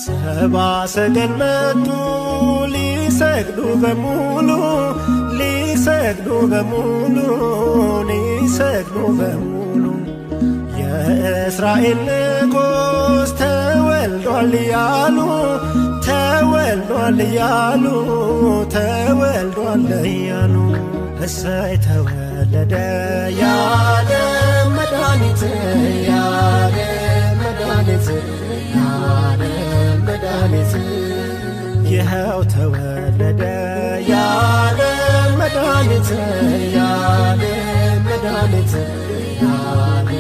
ሰባ ሰገል መጡ ሊሰግዱ በሙሉ ሊሰግዱ በሙሉ ሊሰግዱ በሙሉ የእስራኤል ንጉሥ ተወልዷል እያሉ ተወልዷል እያሉ ተወልዷል እያሉ እሰይ ተወለደ የዓለም መድኃኒት የዓለም መድኃኒት የዓለም መድኃኒት ይኸው ተወለደ የዓለም መድኃኒት የዓለም መድኃኒት የዓለም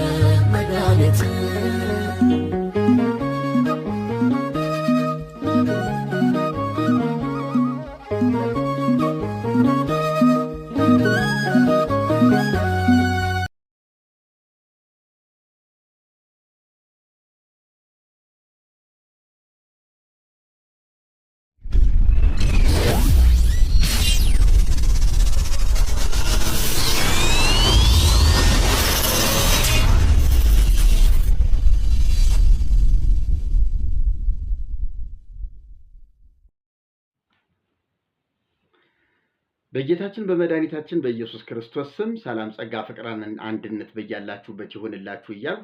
መድኃኒት በጌታችን በመድኃኒታችን በኢየሱስ ክርስቶስ ስም ሰላም ጸጋ ፍቅርን አንድነት በያላችሁበት ይሁንላችሁ እያልኩ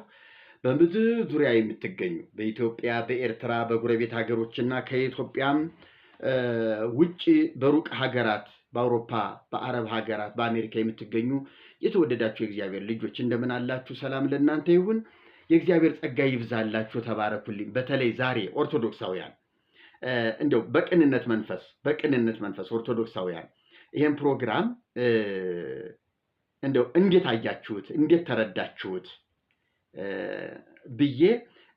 በምድር ዙሪያ የምትገኙ በኢትዮጵያ በኤርትራ በጎረቤት ሀገሮችና ከኢትዮጵያም ውጪ በሩቅ ሀገራት በአውሮፓ በአረብ ሀገራት በአሜሪካ የምትገኙ የተወደዳችሁ የእግዚአብሔር ልጆች እንደምን አላችሁ? ሰላም ለእናንተ ይሁን። የእግዚአብሔር ጸጋ ይብዛላችሁ። ተባረኩልኝ። በተለይ ዛሬ ኦርቶዶክሳውያን እንደው በቅንነት መንፈስ ኦርቶዶክሳውያን ይሄን ፕሮግራም እንደው እንዴት አያችሁት እንዴት ተረዳችሁት ብዬ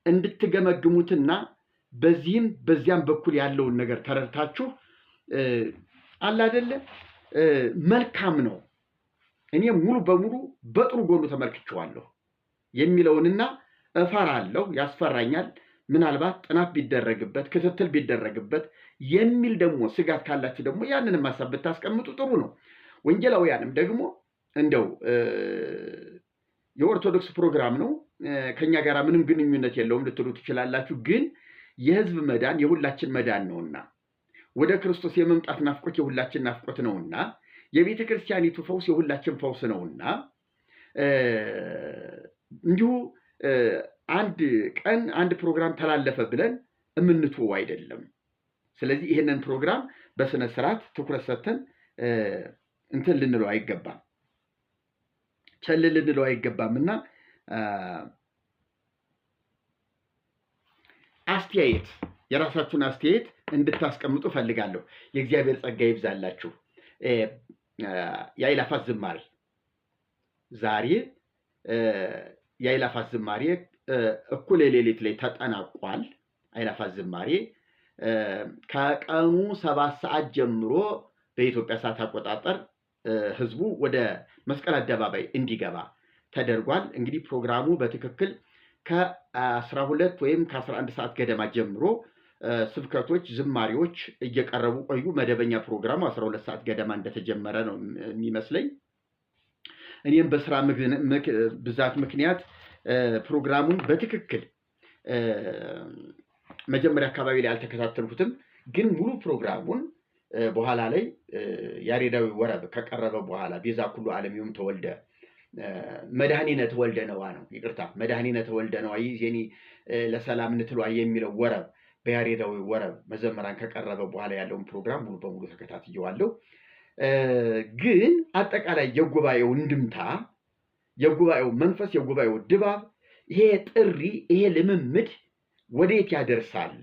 እንድትገመግሙትና በዚህም በዚያም በኩል ያለውን ነገር ተረድታችሁ አለ አይደለ መልካም ነው እኔ ሙሉ በሙሉ በጥሩ ጎኑ ተመልክቼዋለሁ የሚለውንና እፈራለሁ ያስፈራኛል ምናልባት ጥናት ቢደረግበት ክትትል ቢደረግበት የሚል ደግሞ ስጋት ካላችሁ ደግሞ ያንንም ማሳብ ብታስቀምጡ ጥሩ ነው። ወንጌላውያንም ደግሞ እንደው የኦርቶዶክስ ፕሮግራም ነው ከኛ ጋር ምንም ግንኙነት የለውም ልትሉ ትችላላችሁ። ግን የህዝብ መዳን የሁላችን መዳን ነውና ወደ ክርስቶስ የመምጣት ናፍቆት የሁላችን ናፍቆት ነውና የቤተ ክርስቲያኒቱ ፈውስ የሁላችን ፈውስ ነውና እንዲሁ አንድ ቀን አንድ ፕሮግራም ተላለፈ ብለን እምንተው አይደለም። ስለዚህ ይሄንን ፕሮግራም በስነ ስርዓት ትኩረት ሰጥተን እንትን ልንለው አይገባም ቸል ልንለው አይገባምና አስተያየት የራሳችሁን አስተያየት እንድታስቀምጡ ፈልጋለሁ። የእግዚአብሔር ጸጋ ይብዛላችሁ። የአእላፋት ዝማሬ ዛሬ የአእላፋት ዝማሬ እኩለ ሌሊት ላይ ተጠናቋል። አእላፋት ዝማሬ ከቀኑ 7 ሰዓት ጀምሮ በኢትዮጵያ ሰዓት አቆጣጠር ህዝቡ ወደ መስቀል አደባባይ እንዲገባ ተደርጓል። እንግዲህ ፕሮግራሙ በትክክል ከ12 ወይም ከ11 ሰዓት ገደማ ጀምሮ ስብከቶች ዝማሬዎች እየቀረቡ ቆዩ። መደበኛ ፕሮግራሙ 12 ሰዓት ገደማ እንደተጀመረ ነው የሚመስለኝ። እኔም በስራ ብዛት ምክንያት ፕሮግራሙን በትክክል መጀመሪያ አካባቢ ላይ አልተከታተልኩትም። ግን ሙሉ ፕሮግራሙን በኋላ ላይ ያሬዳዊ ወረብ ከቀረበ በኋላ ቤዛ ኩሉ ዓለም ተወልደ መድኃኒነ ተወልደ ነዋ ነው ይቅርታ መድኃኒነ ተወልደ ነዋ ይዜኒ ለሰላም እንትሏ የሚለው ወረብ በያሬዳዊ ወረብ መዘመራን ከቀረበ በኋላ ያለውን ፕሮግራም ሙሉ በሙሉ ተከታትየዋለሁ። ግን አጠቃላይ የጉባኤው እንድምታ የጉባኤው መንፈስ የጉባኤው ድባብ ይሄ ጥሪ ይሄ ልምምድ ወዴት ያደርሳል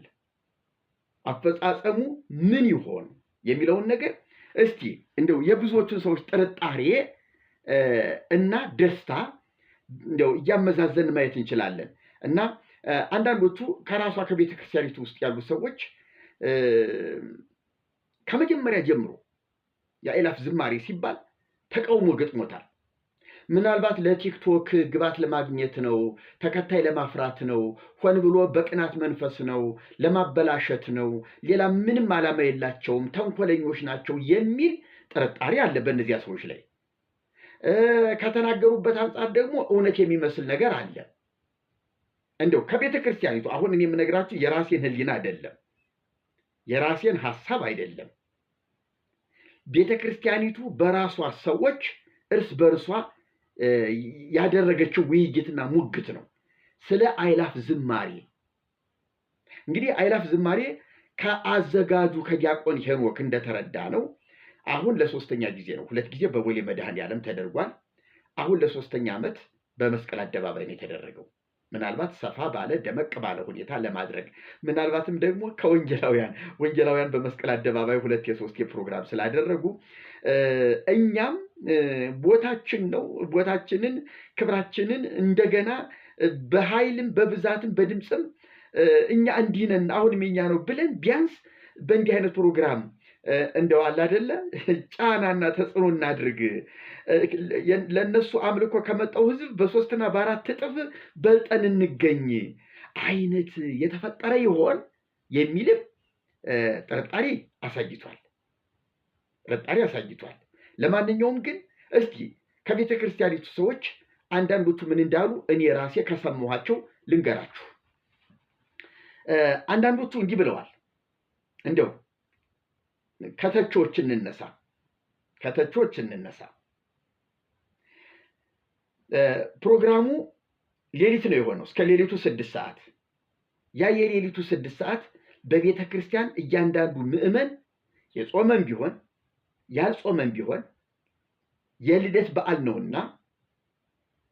አፈጻጸሙ ምን ይሆን የሚለውን ነገር እስቲ እንደው የብዙዎቹን ሰዎች ጥርጣሬ እና ደስታ እንደው እያመዛዘን ማየት እንችላለን። እና አንዳንዶቹ ከራሷ ከቤተ ክርስቲያኒቱ ውስጥ ያሉ ሰዎች ከመጀመሪያ ጀምሮ የአእላፍ ዝማሬ ሲባል ተቃውሞ ገጥሞታል። ምናልባት ለቲክቶክ ግባት ለማግኘት ነው ተከታይ ለማፍራት ነው ሆን ብሎ በቅናት መንፈስ ነው ለማበላሸት ነው ሌላ ምንም ዓላማ የላቸውም ተንኮለኞች ናቸው የሚል ጥርጣሬ አለ በእነዚያ ሰዎች ላይ። ከተናገሩበት አንጻር ደግሞ እውነት የሚመስል ነገር አለ። እንደው ከቤተ ክርስቲያኒቱ አሁን እኔ የምነግራችሁ የራሴን ህሊና አይደለም፣ የራሴን ሐሳብ አይደለም። ቤተ ክርስቲያኒቱ በራሷ ሰዎች እርስ በርሷ ያደረገችው ውይይትና ሙግት ነው ስለ አእላፍ ዝማሬ። እንግዲህ አእላፍ ዝማሬ ከአዘጋጁ ከዲያቆን ሄኖክ እንደተረዳ ነው አሁን ለሶስተኛ ጊዜ ነው። 2 ጊዜ በቦሌ መድኃኔዓለም ተደርጓል። አሁን ለ3ኛ ዓመት በመስቀል አደባባይ ነው የተደረገው። ምናልባት ሰፋ ባለ ደመቅ ባለ ሁኔታ ለማድረግ ምናልባትም ደግሞ ወንጌላውያን በመስቀል አደባባይ 2 የ3 ፕሮግራም ስላደረጉ እኛም ቦታችን ነው ቦታችንን ክብራችንን እንደገና በኃይልም በብዛትም በድምጽም እኛ እንዲህ ነን አሁንም የኛ ነው ብለን ቢያንስ በእንዲህ አይነት ፕሮግራም እንደው አለ አይደለ ጫናና ተጽዕኖ እናድርግ፣ ለነሱ አምልኮ ከመጣው ህዝብ በ3 እና በ4 እጥፍ በልጠን እንገኝ አይነት የተፈጠረ ይሆን የሚልም ጥርጣሬ አሳይቷል። ለማንኛውም ግን እስኪ ከቤተ ክርስቲያኒቱ ሰዎች አንዳንዶቹ ምን እንዳሉ እኔ ራሴ ከሰማኋቸው ልንገራችሁ። አንዳንዶቹ እንዲህ ብለዋል። እንደው ከተቾች እንነሳ። ፕሮግራሙ ሌሊት ነው የሆነው እስከ ሌሊቱ 6 ሰዓት። ያ የሌሊቱ 6 ሰዓት በቤተ ክርስቲያን እያንዳንዱ ምዕመን የጾመም ቢሆን ያልጾመም ቢሆን የልደት በዓል ነውና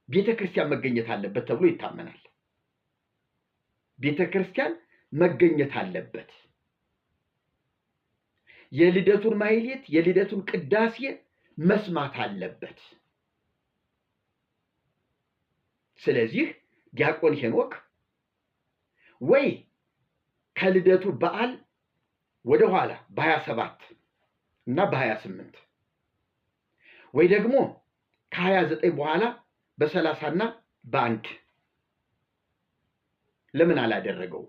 ቤተ ክርስቲያን መገኘት አለበት ተብሎ ይታመናል። ቤተ ክርስቲያን መገኘት አለበት። የልደቱን ማህሌት የልደቱን ቅዳሴ መስማት አለበት። ስለዚህ ዲያቆን ሄኖክ ወይ ከልደቱ በዓል ወደ ኋላ በ27 እና በ28 ወይ ደግሞ ከ29 በኋላ በ30 እና በ1 ለምን አላደረገው?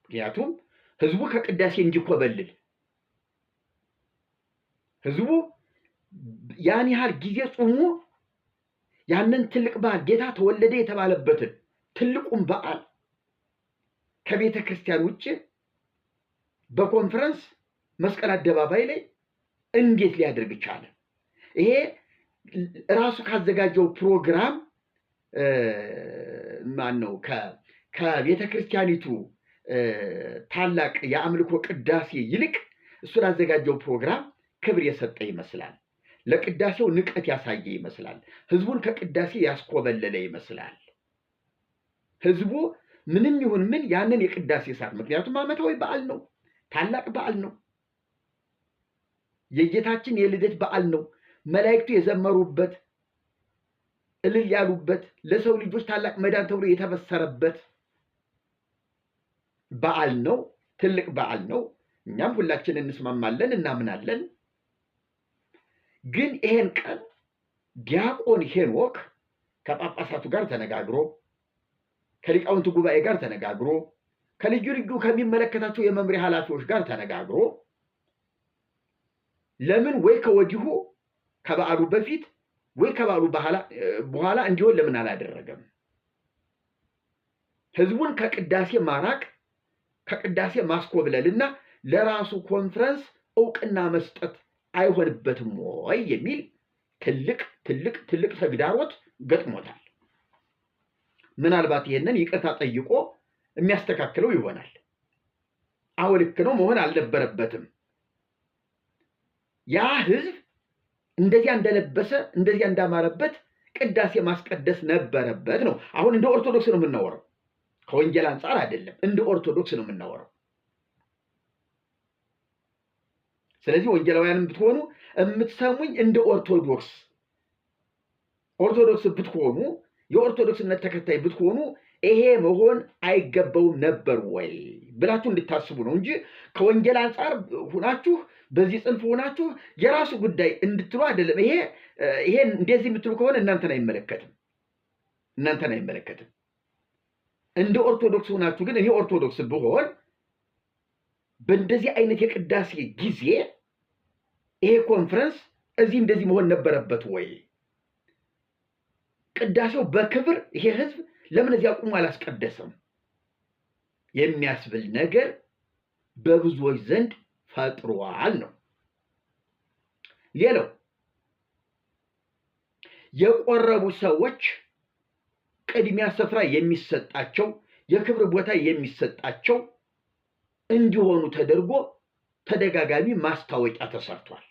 ምክንያቱም ህዝቡ ከቅዳሴ እንዲኮበልል ህዝቡ ያን ያህል ጊዜ ጾሞ ያንን ትልቅ በዓል ጌታ ተወለደ የተባለበትን ትልቁን በዓል ከቤተ ክርስቲያን ውጭ በኮንፈረንስ መስቀል አደባባይ ላይ እንዴት ሊያደርግ ቻለ? ይሄ ራሱ ካዘጋጀው ፕሮግራም ማነው ከቤተ ክርስቲያኒቱ ታላቅ የአምልኮ ቅዳሴ ይልቅ እሱ ላዘጋጀው ፕሮግራም ክብር የሰጠ ይመስላል። ለቅዳሴው ንቀት ያሳየ ይመስላል። ህዝቡን ከቅዳሴ ያስኮበለለ ይመስላል። ህዝቡ ምንም ይሁን ምን ያንን የቅዳሴ ሰዓት ምክንያቱም ዓመታዊ በዓል ነው፣ ታላቅ በዓል ነው፣ የጌታችን የልደት በዓል ነው። መላእክቱ የዘመሩበት እልል ያሉበት ለሰው ልጆች ታላቅ መዳን ተብሎ የተበሰረበት በዓል ነው። ትልቅ በዓል ነው። እኛም ሁላችን እንስማማለን፣ እናምናለን። ግን ይሄን ቀን ዲያቆን ሄኖክ ከጳጳሳቱ ጋር ተነጋግሮ ከሊቃውንቱ ጉባኤ ጋር ተነጋግሮ ከልዩ ልዩ ከሚመለከታቸው የመምሪያ ኃላፊዎች ጋር ተነጋግሮ ለምን ወይ ከወዲሁ ከበዓሉ በፊት ወይ ከበዓሉ በኋላ እንዲሆን ለምን አላደረገም? ህዝቡን ከቅዳሴ ማራቅ ከቅዳሴ ማስኮብለልና ለራሱ ኮንፈረንስ ዕውቅና መስጠት አይሆንበትም ወይ የሚል ትልቅ ተግዳሮት ገጥሞታል። ምናልባት ይሄንን ይቅርታ ጠይቆ የሚያስተካክለው ይሆናል። አዎ ልክ ነው፣ መሆን አልነበረበትም። ያ ህዝብ እንደዚያ እንደለበሰ እንደዚያ እንዳማረበት ቅዳሴ ማስቀደስ ነበረበት ነው። አሁን እንደ ኦርቶዶክስ ነው የምናወራው፣ ከወንጌል አንጻር አይደለም፣ እንደ ኦርቶዶክስ ነው የምናወራው። ስለዚህ ወንጌላውያንም ብትሆኑ የምትሰሙኝ እንደ ኦርቶዶክስ ብትሆኑ የኦርቶዶክስነት ተከታይ ብትሆኑ ይሄ መሆን አይገባውም ነበር ወይ ብላችሁ እንድታስቡ ነው እንጂ ከወንጌል አንጻር ሁናችሁ በዚህ ጽንፍ ሆናችሁ የራሱ ጉዳይ እንድትሉ አይደለም። ይሄ እንደዚህ የምትሉ ከሆነ እናንተን አይመለከትም። እንደ ኦርቶዶክስ ሆናችሁ ግን እኔ ኦርቶዶክስ ብሆን በእንደዚህ አይነት የቅዳሴ ጊዜ ይሄ ኮንፈረንስ እዚህ እንደዚህ መሆን ነበረበት ወይ? ቅዳሴው በክብር ይሄ ህዝብ ለምን እዚያ ቁሞ አላስቀደሰም የሚያስብል ነገር በብዙዎች ዘንድ ፈጥሯል ነው። ሌላው የቆረቡ ሰዎች ቅድሚያ ስፍራ የሚሰጣቸው የክብር ቦታ የሚሰጣቸው እንዲሆኑ ተደርጎ ተደጋጋሚ ማስታወቂያ ተሰርቷል።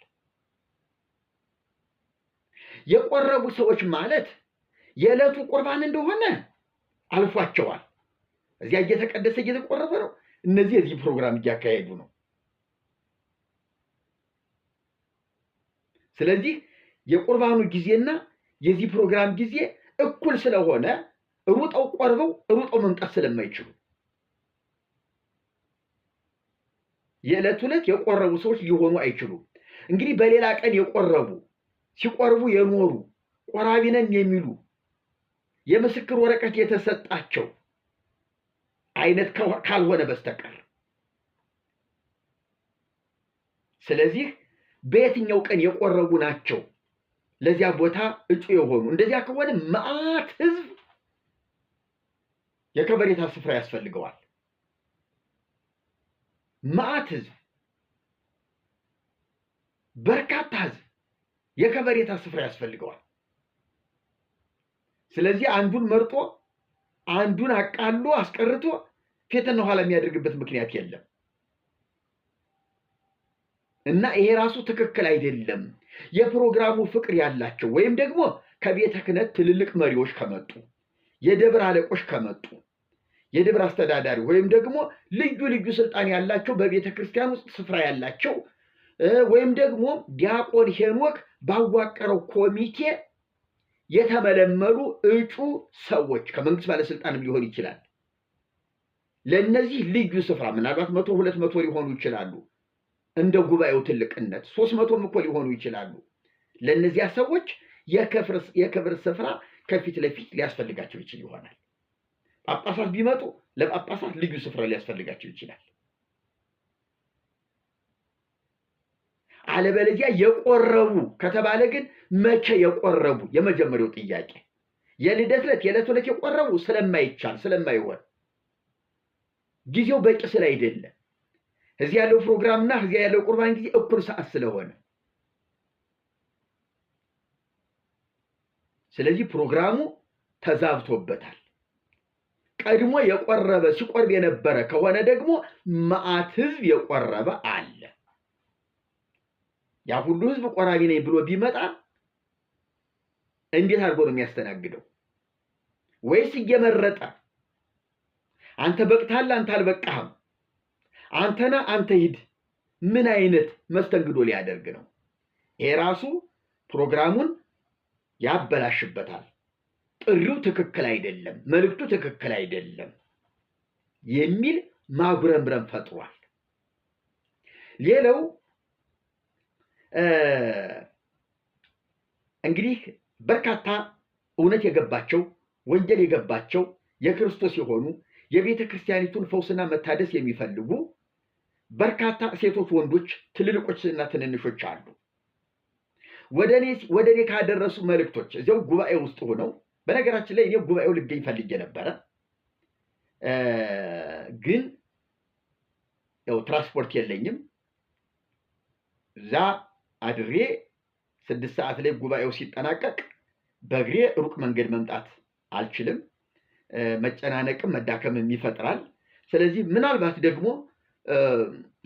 የቆረቡ ሰዎች ማለት የዕለቱ ቁርባን እንደሆነ አልፏቸዋል። እዚያ እየተቀደሰ እየተቆረበ ነው። እነዚህ የዚህ ፕሮግራም እያካሄዱ ነው። ስለዚህ የቁርባኑ ጊዜና የዚህ ፕሮግራም ጊዜ እኩል ስለሆነ ሩጠው ቆርበው ሩጠው መምጣት ስለማይችሉ የዕለት ዕለት የቆረቡ ሰዎች ሊሆኑ አይችሉም። እንግዲህ በሌላ ቀን የቆረቡ ሲቆርቡ የኖሩ ቆራቢ ነን የሚሉ የምስክር ወረቀት የተሰጣቸው አይነት ካልሆነ በስተቀር ስለዚህ በየትኛው ቀን የቆረቡ ናቸው ለዚያ ቦታ እጩ የሆኑ? እንደዚያ ከሆነ መዓት ሕዝብ የከበሬታ ስፍራ ያስፈልገዋል። መዓት ሕዝብ፣ በርካታ ሕዝብ የከበሬታ ስፍራ ያስፈልገዋል። ስለዚህ አንዱን መርጦ አንዱን አቃሎ አስቀርቶ ፊትና ኋላ የሚያደርግበት ምክንያት የለም እና ይሄ ራሱ ትክክል አይደለም። የፕሮግራሙ ፍቅር ያላቸው ወይም ደግሞ ከቤተ ክህነት ትልልቅ መሪዎች ከመጡ፣ የደብር አለቆች ከመጡ፣ የደብር አስተዳዳሪ ወይም ደግሞ ልዩ ልዩ ስልጣን ያላቸው በቤተ ክርስቲያን ውስጥ ስፍራ ያላቸው ወይም ደግሞ ዲያቆን ሄኖክ ባዋቀረው ኮሚቴ የተመለመሉ እጩ ሰዎች ከመንግስት ባለስልጣንም ሊሆን ይችላል። ለነዚህ ልዩ ስፍራ ምናልባት 100 200 ሊሆኑ ይችላሉ። እንደ ጉባኤው ትልቅነት 300 እኮ ሊሆኑ ይችላሉ። ለነዚያ ሰዎች የክብር ስፍራ ከፊት ለፊት ሊያስፈልጋቸው ይችል ይሆናል። ጳጳሳት ቢመጡ ለጳጳሳት ልዩ ስፍራ ሊያስፈልጋቸው ይችላል። አለበለዚያ የቆረቡ ከተባለ ግን መቼ የቆረቡ? የመጀመሪያው ጥያቄ የልደት ዕለት የዕለት ዕለት የቆረቡ ስለማይቻል ስለማይሆን ጊዜው በቂ ስላይደለ እዚህ ያለው ፕሮግራምና እዚህ ያለው ቁርባን ጊዜ እኩል ሰዓት ስለሆነ ስለዚህ ፕሮግራሙ ተዛብቶበታል። ቀድሞ የቆረበ ሲቆርብ የነበረ ከሆነ ደግሞ መዓት ሕዝብ የቆረበ አለ። ያ ሁሉ ሕዝብ ቆራቢ ነኝ ብሎ ቢመጣ እንዴት አድርጎ ነው የሚያስተናግደው? ወይስ እየመረጠ አንተ በቅታል አንተ አልበቃህም፣ አንተና አንተ ሂድ፣ ምን አይነት መስተንግዶ ሊያደርግ ነው? ይሄ ራሱ ፕሮግራሙን ያበላሽበታል። ጥሪው ትክክል አይደለም፣ መልእክቱ ትክክል አይደለም የሚል ማጉረምረም ፈጥሯል። ሌላው እንግዲህ በርካታ እውነት የገባቸው ወንጌል የገባቸው የክርስቶስ የሆኑ የቤተ ክርስቲያኒቱን ፈውስና መታደስ የሚፈልጉ በርካታ ሴቶች፣ ወንዶች፣ ትልልቆችና ትንንሾች አሉ። ወደ እኔ ካደረሱ መልእክቶች እዚያው ጉባኤ ውስጥ ሆነው በነገራችን ላይ እኔ ጉባኤው ልገኝ ፈልጌ ነበረ፣ ግን ያው ትራንስፖርት የለኝም። እዛ አድሬ 6 ሰዓት ላይ ጉባኤው ሲጠናቀቅ በእግሬ ሩቅ መንገድ መምጣት አልችልም። መጨናነቅም መዳከምም ይፈጥራል። ስለዚህ ምናልባት ደግሞ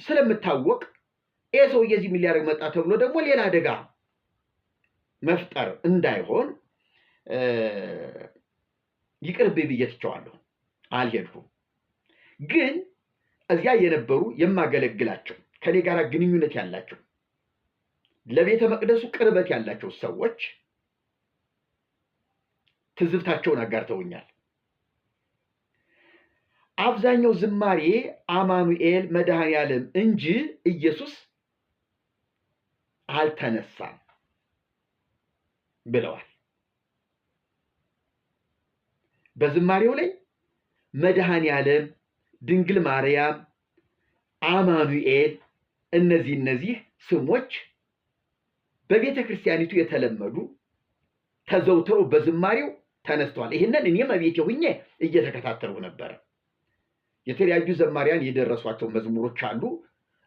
ስለምታወቅ ይሄ ሰውዬ እዚህ ምን ሊያደርግ መጣ ተብሎ ደግሞ ሌላ አደጋ መፍጠር እንዳይሆን ይቅርብኝ ብዬ ትቼዋለሁ፣ አልሄድኩም። ግን እዚያ የነበሩ የማገለግላቸው ከኔ ጋር ግንኙነት ያላቸው ለቤተ መቅደሱ ቅርበት ያላቸው ሰዎች ትዝብታቸውን አጋርተውኛል። አብዛኛው ዝማሬ አማኑኤል መድኃኔዓለም እንጂ ኢየሱስ አልተነሳም ብለዋል። በዝማሬው ላይ መድኃኔዓለም፣ ድንግል ማርያም፣ አማኑኤል እነዚህ ስሞች በቤተ ክርስቲያኒቱ የተለመዱ ተዘውትረው በዝማሬው ተነስተዋል። ይህንን እኔም እቤቴ ሆኜ እየተከታተልኩ ነበረ። የተለያዩ ዘማሪያን የደረሷቸው መዝሙሮች አሉ።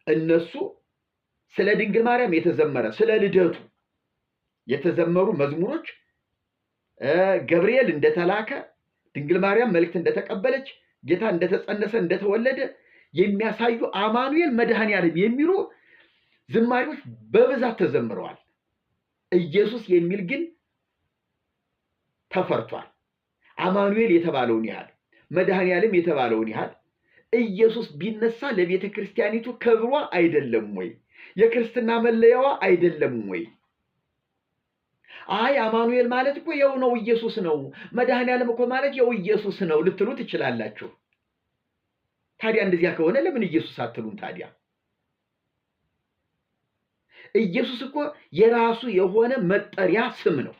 እነሱ ስለ ድንግል ማርያም የተዘመረ ስለ ልደቱ የተዘመሩ መዝሙሮች ገብርኤል እንደተላከ፣ ድንግል ማርያም መልእክት እንደተቀበለች፣ ጌታ እንደተጸነሰ እንደተወለደ የሚያሳዩ አማኑኤል መድኃኔዓለም የሚሉ ዝማሬዎች በብዛት ተዘምረዋል። ኢየሱስ የሚል ግን ተፈርቷል። አማኑኤል የተባለውን ያህል መድኃኔዓለም የተባለውን ያህል ኢየሱስ ቢነሳ ለቤተ ክርስቲያኒቱ ክብሯ አይደለም ወይ? የክርስትና መለያዋ አይደለም ወይ? አይ አማኑኤል ማለት እኮ ያው ነው ኢየሱስ ነው፣ መድኃኔዓለም እኮ ማለት ያው ኢየሱስ ነው ልትሉ ትችላላችሁ። ታዲያ እንደዚያ ከሆነ ለምን ኢየሱስ አትሉም? ታዲያ ኢየሱስ እኮ የራሱ የሆነ መጠሪያ ስም ነው፣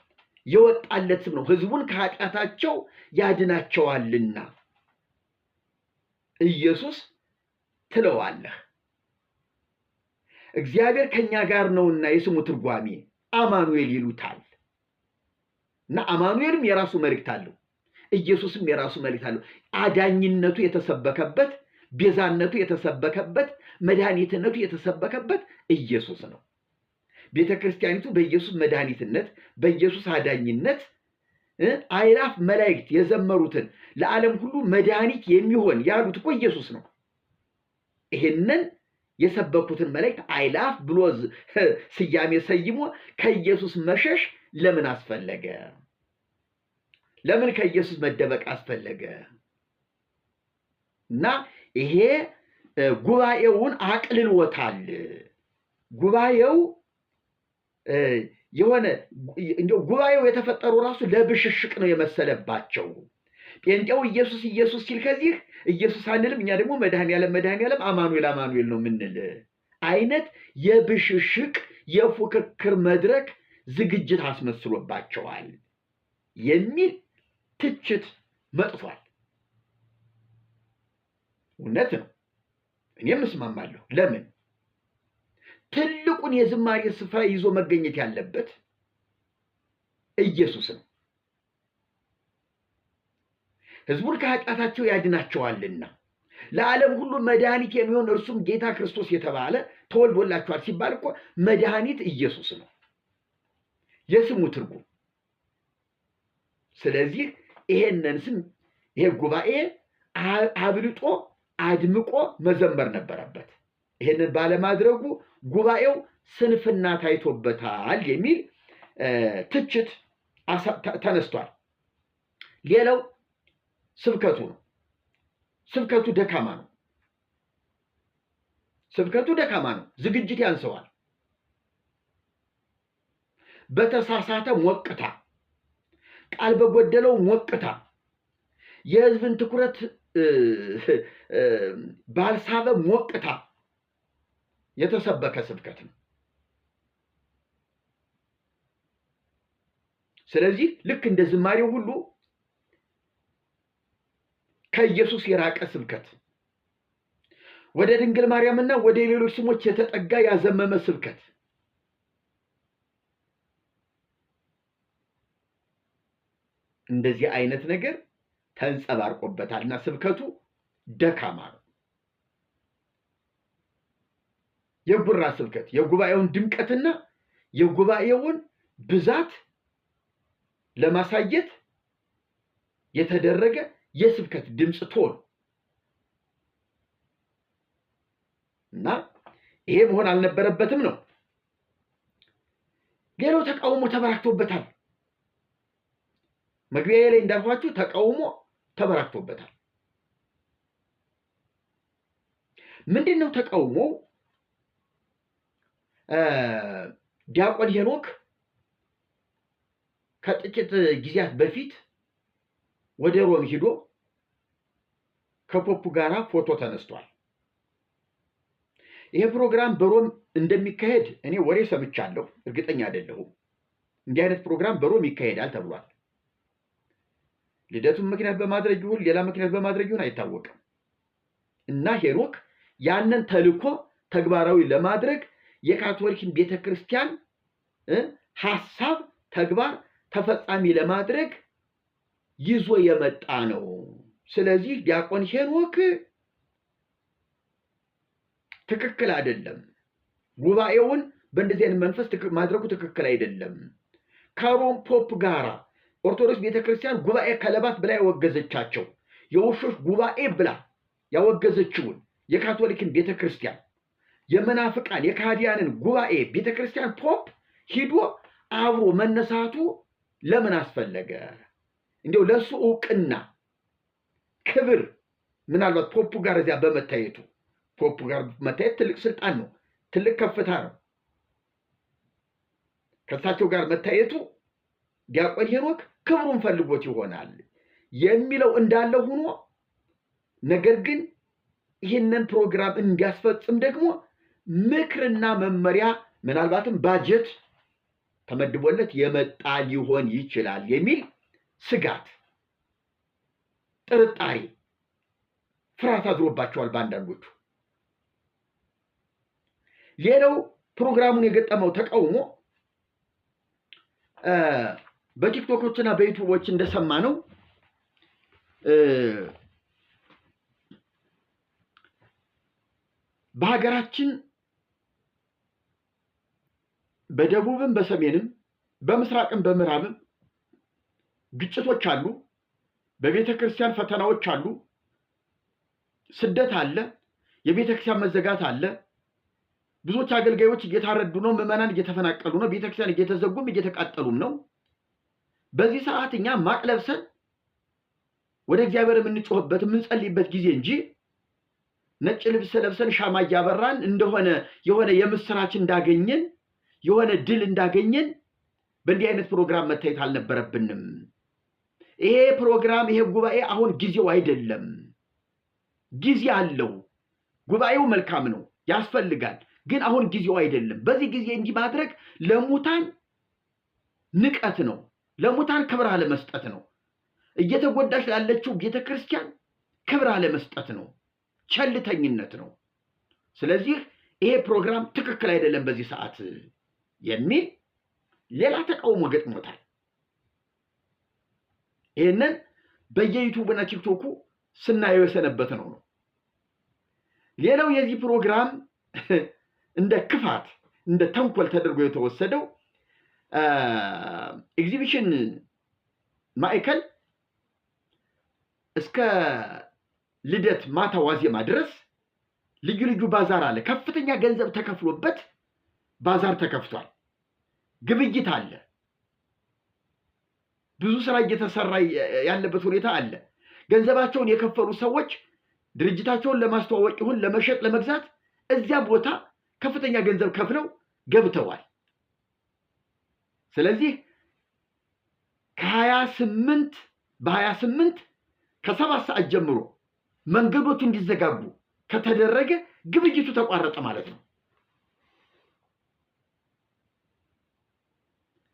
የወጣለት ስም ነው። ሕዝቡን ከኃጢአታቸው ያድናቸዋልና ኢየሱስ ትለዋለህ። እግዚአብሔር ከኛ ጋር ነውና የስሙ ትርጓሜ አማኑኤል ይሉታል። እና አማኑኤልም የራሱ መልእክት አለው፣ ኢየሱስም የራሱ መልእክት አለው። አዳኝነቱ የተሰበከበት፣ ቤዛነቱ የተሰበከበት፣ መድኃኒትነቱ የተሰበከበት ኢየሱስ ነው። ቤተ ክርስቲያኒቱ በኢየሱስ መድኃኒትነት በኢየሱስ አዳኝነት አእላፍ መላእክት የዘመሩትን ለዓለም ሁሉ መድኃኒት የሚሆን ያሉት እኮ ኢየሱስ ነው። ይሄንን የሰበኩትን መላእክት አእላፍ ብሎ ስያሜ ሰይሞ ከኢየሱስ መሸሽ ለምን አስፈለገ? ለምን ከኢየሱስ መደበቅ አስፈለገ? እና ይሄ ጉባኤውን አቅልሎታል። ጉባኤው የሆነ እንደው ጉባኤው የተፈጠረው ራሱ ለብሽሽቅ ነው የመሰለባቸው። ጴንጤው ኢየሱስ ኢየሱስ ሲል ከዚህ ኢየሱስ አንልም፣ እኛ ደግሞ መድኃኔዓለም አማኑኤል አማኑኤል ነው ምንል አይነት የብሽሽቅ የፉክክር መድረክ ዝግጅት አስመስሎባቸዋል የሚል ትችት መጥቷል። እውነት ነው፣ እኔም እስማማለሁ። ለምን ትልቁን የዝማሬ ስፍራ ይዞ መገኘት ያለበት ኢየሱስ ነው። ሕዝቡን ከኃጢአታቸው ያድናቸዋልና ለዓለም ሁሉ መድኃኒት የሚሆን እርሱም ጌታ ክርስቶስ የተባለ ተወልዶላቸዋል ሲባል እኮ መድኃኒት ኢየሱስ ነው የስሙ ትርጉም። ስለዚህ ይሄንን ስም ይሄ ጉባኤ አብልጦ አድምቆ መዘመር ነበረበት። ይሄንን ባለማድረጉ ጉባኤው ስንፍና ታይቶበታል የሚል ትችት ተነስቷል። ሌላው ስብከቱ ነው። ስብከቱ ደካማ ነው። ስብከቱ ደካማ ነው። ዝግጅት ያንሰዋል። በተሳሳተ ሞቅታ፣ ቃል በጎደለው ሞቅታ፣ የሕዝብን ትኩረት ባልሳበ ሞቅታ የተሰበከ ስብከት ነው። ስለዚህ ልክ እንደ ዝማሬው ሁሉ ከኢየሱስ የራቀ ስብከት፣ ወደ ድንግል ማርያምና ወደ ሌሎች ስሞች የተጠጋ ያዘመመ ስብከት፣ እንደዚህ አይነት ነገር ተንጸባርቆበታልና ስብከቱ ደካማ ነው። የጉራ ስብከት የጉባኤውን ድምቀትና የጉባኤውን ብዛት ለማሳየት የተደረገ የስብከት ድምፅ ቶን እና ይሄ መሆን አልነበረበትም ነው። ሌላው ተቃውሞ ተበራክቶበታል። መግቢያ ላይ እንዳልኳችሁ ተቃውሞ ተበራክቶበታል። ምንድነው ተቃውሞ? ዲያቆን ሄኖክ ከጥቂት ጊዜያት በፊት ወደ ሮም ሂዶ ከፖፑ ጋራ ፎቶ ተነስቷል። ይሄ ፕሮግራም በሮም እንደሚካሄድ እኔ ወሬ ሰምቻለሁ፣ እርግጠኛ አይደለሁም። እንዲህ አይነት ፕሮግራም በሮም ይካሄዳል ተብሏል። ልደቱን ምክንያት በማድረግ ይሁን ሌላ ምክንያት በማድረግ ይሁን አይታወቅም። እና ሄኖክ ያንን ተልኮ ተግባራዊ ለማድረግ የካቶሊክን ቤተክርስቲያን ሐሳብ ተግባር ተፈጻሚ ለማድረግ ይዞ የመጣ ነው። ስለዚህ ዲያቆን ሄኖክ ትክክል አይደለም። ጉባኤውን በእንደዚህ አይነት መንፈስ ማድረጉ ትክክል አይደለም። ከሮም ፖፕ ጋራ ኦርቶዶክስ ቤተክርስቲያን ጉባኤ ከለባት ብላ ያወገዘቻቸው የውሾች ጉባኤ ብላ ያወገዘችውን የካቶሊክን ቤተክርስቲያን የመናፍቃን የካዲያንን ጉባኤ ቤተክርስቲያን ፖፕ ሂዶ አብሮ መነሳቱ ለምን አስፈለገ? እንዲያው ለሱ እውቅና ክብር ምናልባት ፖፕ ጋር እዚያ በመታየቱ ፖፕ ጋር መታየት ትልቅ ስልጣን ነው፣ ትልቅ ከፍታ ነው። ከእሳቸው ጋር መታየቱ ዲያቆን ሄኖክ ክብሩን ፈልጎት ይሆናል የሚለው እንዳለ ሆኖ ነገር ግን ይህንን ፕሮግራም እንዲያስፈጽም ደግሞ ምክርና መመሪያ ምናልባትም ባጀት ተመድቦለት የመጣ ሊሆን ይችላል የሚል ስጋት፣ ጥርጣሬ፣ ፍርሃት አድሮባቸዋል በአንዳንዶቹ። ሌላው ፕሮግራሙን የገጠመው ተቃውሞ በቲክቶኮችና በዩቲዩቦች እንደሰማ ነው በሀገራችን በደቡብም በሰሜንም በምስራቅም በምዕራብም ግጭቶች አሉ፣ በቤተ ክርስቲያን ፈተናዎች አሉ፣ ስደት አለ፣ የቤተ ክርስቲያን መዘጋት አለ፣ ብዙዎች አገልጋዮች እየታረዱ ነው፣ ምዕመናን እየተፈናቀሉ ነው፣ ቤተ ክርስቲያን እየተዘጉም እየተቃጠሉም ነው። በዚህ ሰዓት እኛ ማቅ ለብሰን ወደ እግዚአብሔር የምንጮህበት የምንጸልይበት ጊዜ እንጂ ነጭ ልብስ ለብሰን ሻማ እያበራን እንደሆነ የሆነ የምስራች እንዳገኘን የሆነ ድል እንዳገኘን በእንዲህ አይነት ፕሮግራም መታየት አልነበረብንም። ይሄ ፕሮግራም ይሄ ጉባኤ አሁን ጊዜው አይደለም። ጊዜ አለው። ጉባኤው መልካም ነው፣ ያስፈልጋል። ግን አሁን ጊዜው አይደለም። በዚህ ጊዜ እንዲህ ማድረግ ለሙታን ንቀት ነው፣ ለሙታን ክብር አለመስጠት ነው፣ እየተጎዳች ላለችው ቤተክርስቲያን ክብር አለመስጠት ነው፣ ቸልተኝነት ነው። ስለዚህ ይሄ ፕሮግራም ትክክል አይደለም በዚህ ሰዓት የሚል ሌላ ተቃውሞ ገጥሞታል። ይህንን በየዩቱብና ቲክቶኩ ስናየው የሰነበት ነው። ሌላው የዚህ ፕሮግራም እንደ ክፋት እንደ ተንኮል ተደርጎ የተወሰደው ኤግዚቢሽን ማዕከል እስከ ልደት ማታ ዋዜማ ድረስ ልዩ ልዩ ባዛር አለ። ከፍተኛ ገንዘብ ተከፍሎበት ባዛር ተከፍቷል። ግብይት አለ። ብዙ ስራ እየተሰራ ያለበት ሁኔታ አለ። ገንዘባቸውን የከፈሉ ሰዎች ድርጅታቸውን ለማስተዋወቅ ይሁን ለመሸጥ ለመግዛት እዚያ ቦታ ከፍተኛ ገንዘብ ከፍለው ገብተዋል። ስለዚህ በ28 ከ7 ሰዓት ጀምሮ መንገዶቹ እንዲዘጋጉ ከተደረገ ግብይቱ ተቋረጠ ማለት ነው።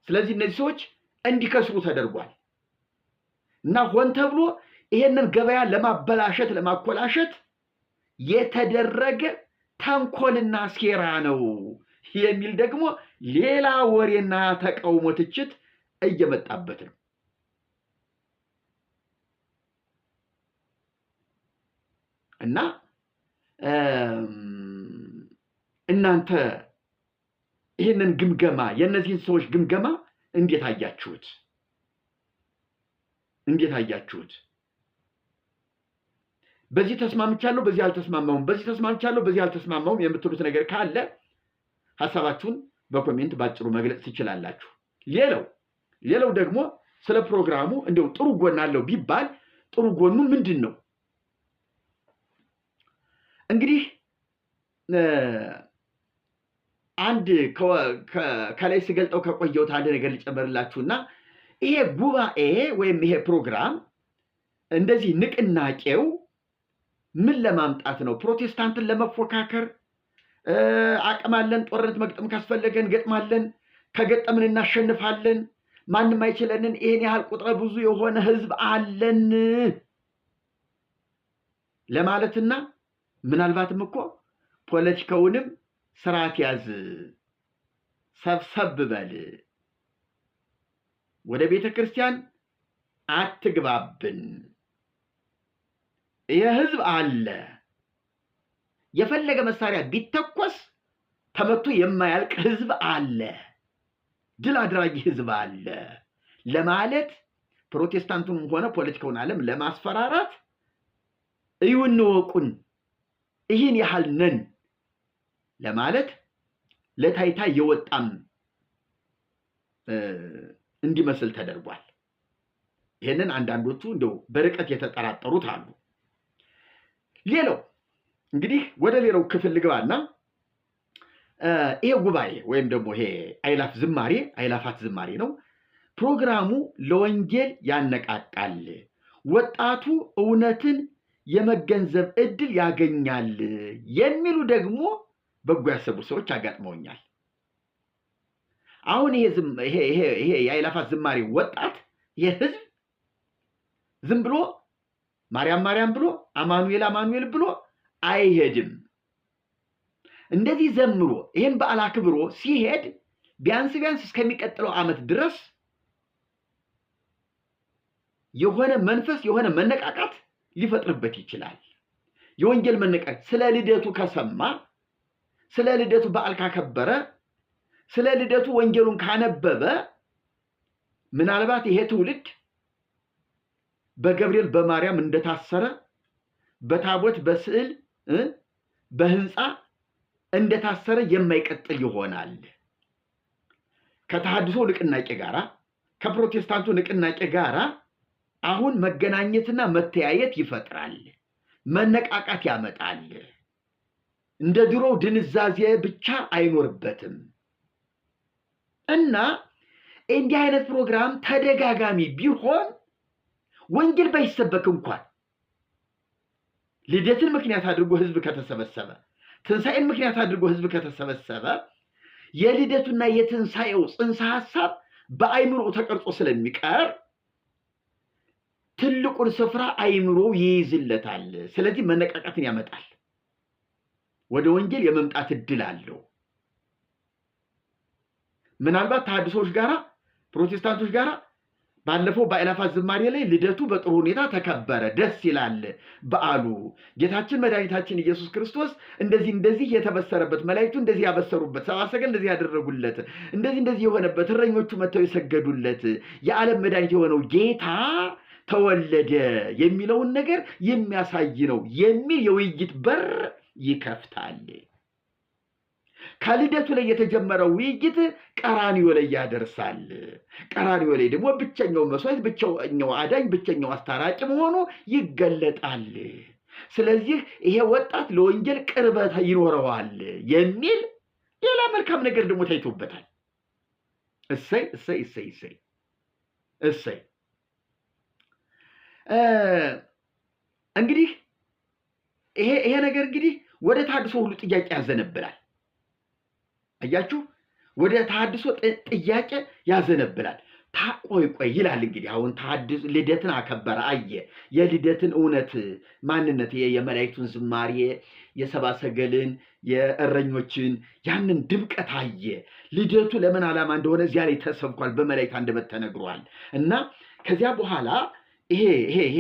ስለዚህ እነዚህ ሰዎች እንዲከስሩ ተደርጓል እና ሆን ተብሎ ይሄንን ገበያ ለማበላሸት ለማኮላሸት የተደረገ ተንኮልና ሴራ ነው የሚል ደግሞ ሌላ ወሬና ተቃውሞ ትችት እየመጣበት ነው። እና እናንተ ይህንን ግምገማ የእነዚህን ሰዎች ግምገማ እንዴት አያችሁት? በዚህ ተስማምቻለሁ፣ በዚህ አልተስማማሁም፣ በዚህ ተስማምቻለሁ፣ በዚህ አልተስማማሁም የምትሉት ነገር ካለ ሐሳባችሁን በኮሜንት ባጭሩ መግለጽ ትችላላችሁ። ሌላው ደግሞ ስለ ፕሮግራሙ እንደው ጥሩ ጎን አለው ቢባል ጥሩ ጎኑ ምንድን ነው? እንግዲህ አንድ ከላይ ስገልጠው ከቆየሁት አንድ ነገር ልጨምርላችሁና ይሄ ጉባኤ ወይም ይሄ ፕሮግራም እንደዚህ ንቅናቄው ምን ለማምጣት ነው? ፕሮቴስታንትን ለመፎካከር አቅም አለን፣ ጦርነት መግጠም ካስፈለገን ገጥማለን፣ ከገጠምን እናሸንፋለን፣ ማንም አይችለንን፣ ይሄን ያህል ቁጥረ ብዙ የሆነ ህዝብ አለን ለማለትና ምናልባትም እኮ ፖለቲካውንም ስርዓት ያዝ፣ ሰብሰብ በል፣ ወደ ቤተ ክርስቲያን አትግባብን። የህዝብ አለ የፈለገ መሳሪያ ቢተኮስ ተመቶ የማያልቅ ህዝብ አለ፣ ድል አድራጊ ህዝብ አለ ለማለት ፕሮቴስታንቱንም ሆነ ፖለቲካውን ዓለም ለማስፈራራት እዩን ወቁን ይህን ያህል ነን ለማለት ለታይታ የወጣም እንዲመስል ተደርጓል። ይሄንን አንዳንዶቹ እንደው በርቀት የተጠራጠሩት አሉ። ሌላው እንግዲህ ወደ ሌላው ክፍል ልግባና ይሄ ጉባኤ ወይም ደግሞ ይሄ አይላፋት ዝማሬ ነው። ፕሮግራሙ ለወንጌል ያነቃቃል፣ ወጣቱ እውነትን የመገንዘብ እድል ያገኛል የሚሉ ደግሞ በጎ ያሰቡ ሰዎች አጋጥመውኛል። አሁን ይሄ የአይላፋት ዝማሬ ወጣት የህዝብ ዝም ብሎ ማርያም ብሎ አማኑኤል ብሎ አይሄድም። እንደዚህ ዘምሮ ይሄን በዓል አክብሮ ሲሄድ ቢያንስ እስከሚቀጥለው ዓመት ድረስ የሆነ መንፈስ የሆነ መነቃቃት ሊፈጥርበት ይችላል። የወንጌል መነቃቃት ስለ ልደቱ ከሰማ፣ ስለ ልደቱ በዓል ካከበረ፣ ስለ ልደቱ ወንጌሉን ካነበበ ምናልባት ይሄ ትውልድ በገብርኤል በማርያም እንደታሰረ በታቦት በስዕል በህንፃ እንደታሰረ የማይቀጥል ይሆናል። ከተሐድሶ ንቅናቄ ጋራ ከፕሮቴስታንቱ ንቅናቄ ጋራ አሁን መገናኘትና መተያየት ይፈጥራል፣ መነቃቃት ያመጣል። እንደ ድሮው ድንዛዜ ብቻ አይኖርበትም እና እንዲህ አይነት ፕሮግራም ተደጋጋሚ ቢሆን ወንጌል ባይሰበክ እንኳን ልደትን ምክንያት አድርጎ ህዝብ ከተሰበሰበ፣ ትንሣኤን ምክንያት አድርጎ ህዝብ ከተሰበሰበ የልደቱና የትንሣኤው ጽንሰ ሐሳብ በአይምሮ ተቀርጾ ስለሚቀር ትልቁን ስፍራ አይምሮ ይይዝለታል። ስለዚህ መነቃቃትን ያመጣል፣ ወደ ወንጌል የመምጣት እድል አለው። ምናልባት ተሐድሶች ጋራ ፕሮቴስታንቶች ጋራ ባለፈው በአእላፋት ዝማሬ ላይ ልደቱ በጥሩ ሁኔታ ተከበረ፣ ደስ ይላል በዓሉ፣ ጌታችን መድኃኒታችን ኢየሱስ ክርስቶስ እንደዚህ የተበሰረበት፣ መላእክቱ እንደዚህ ያበሰሩበት፣ ሰብአ ሰገል እንደዚህ ያደረጉለት፣ እንደዚህ የሆነበት፣ እረኞቹ መጥተው የሰገዱለት የዓለም መድኃኒት የሆነው ጌታ ተወለደ የሚለውን ነገር የሚያሳይ ነው የሚል የውይይት በር ይከፍታል። ከልደቱ ላይ የተጀመረው ውይይት ቀራንዮ ላይ ያደርሳል። ቀራንዮ ላይ ደግሞ ብቸኛው መስዋዕት፣ ብቸኛው አዳኝ፣ ብቸኛው አስታራቂ መሆኑ ይገለጣል። ስለዚህ ይሄ ወጣት ለወንጌል ቅርበት ይኖረዋል የሚል ሌላ መልካም ነገር ደግሞ ታይቶበታል። እሰይ እሰይ እሰይ እሰይ እሰይ። እንግዲህ ይሄ ነገር እንግዲህ ወደ ተሐድሶ ሁሉ ጥያቄ ያዘነብላል። አያችሁ፣ ወደ ተሐድሶ ጥያቄ ያዘነብላል። ቆይ ይላል እንግዲህ አሁን ተሐድሶ ልደትን አከበረ፣ አየ የልደትን እውነት ማንነት፣ የመላእክቱን ዝማሬ፣ የሰብአ ሰገልን፣ የእረኞችን ያንን ድምቀት አየ። ልደቱ ለምን ዓላማ እንደሆነ እዚያ ላይ ተሰብኳል፣ በመላእክት አንደበት ተነግሯል። እና ከዚያ በኋላ ይሄ